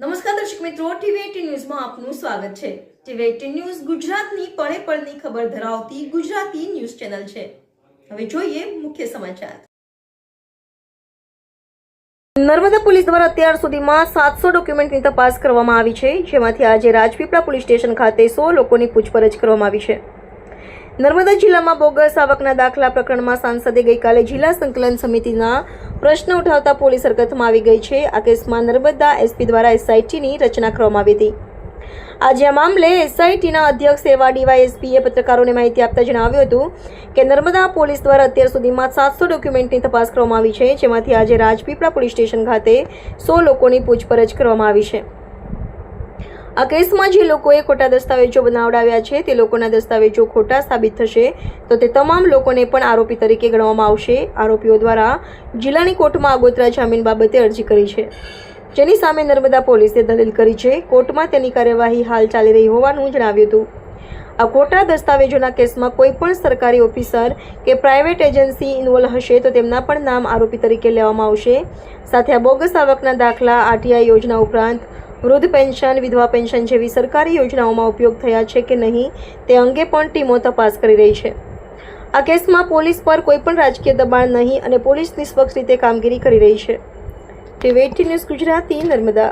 નમસ્કાર દર્શક મિત્રો, ટીવી18 ન્યૂઝમાં આપનું સ્વાગત છે। ટીવી18 ન્યૂઝ ગુજરાતની પળે પળની ખબર ધરાવતી ગુજરાતી ન્યૂઝ ચેનલ છે। હવે જોઈએ મુખ્ય સમાચાર। નર્મદા પોલીસ દ્વારા અત્યાર સુધીમાં 700 ડોક્યુમેન્ટની તપાસ કરવામાં આવી છે, જેમાંથી આજે રાજપીપળા પોલીસ સ્ટેશન ખાતે 100 લોકોની પૂછપરછ કરવામાં આવી છે। નર્મદા જિલ્લામાં બોગસ આવકના દાખલા પ્રકરણમાં સાંસદે ગઈકાલે જિલ્લા સંકલન સમિતિના પ્રશ્ન ઉઠાવતા પોલીસ હરકતમાં આવી ગઈ છે। આ કેસમાં નર્મદા એસપી દ્વારા એસઆઈટીની રચના કરવામાં આવી હતી। આજે આ મામલે એસઆઈટીના અધ્યક્ષ એવા ડીવાયએસપીએ પત્રકારોને માહિતી આપતા જણાવ્યું હતું કે નર્મદા પોલીસ દ્વારા અત્યાર સુધીમાં 700 ડોક્યુમેન્ટની તપાસ કરવામાં આવી છે, જેમાંથી આજે રાજપીપળા પોલીસ સ્ટેશન ખાતે 100 લોકોની પૂછપરછ કરવામાં આવી છે। આ કેસમાં જે લોકોએ ખોટા દસ્તાવેજો બનાવડાવ્યા છે તે લોકોના દસ્તાવેજો ખોટા સાબિત થશે તો તે તમામ લોકોને પણ આરોપી તરીકે ગણવામાં આવશે। આરોપીઓ દ્વારા જિલ્લાની કોર્ટમાં આગોતરા જામીન બાબતે અરજી કરી છે, જેની સામે નર્મદા પોલીસે દલીલ કરી છે। કોર્ટમાં તેની કાર્યવાહી હાલ ચાલી રહી હોવાનું જણાવ્યું હતું। આ ખોટા દસ્તાવેજોના કેસમાં કોઈ પણ સરકારી ઓફિસર કે પ્રાઇવેટ એજન્સી ઇન્વોલ્વ હશે તો તેમના પણ નામ આરોપી તરીકે લેવામાં આવશે। સાથે આ બોગસ આવકના દાખલા આરટીઆઈ યોજના ઉપરાંત વૃદ્ધ પેન્શન, વિધવા પેન્શન જેવી સરકારી યોજનાઓમાં ઉપયોગ થયા છે કે નહીં તે અંગે પણ ટીમો તપાસ કરી રહી છે। આ કેસમાં પોલીસ પર કોઈ પણ રાજકીય દબાણ નહીં અને પોલીસ નિષ્પક્ષ રીતે કામગીરી કરી રહી છે। ટીવી18 ન્યૂઝ ગુજરાતી, નર્મદા।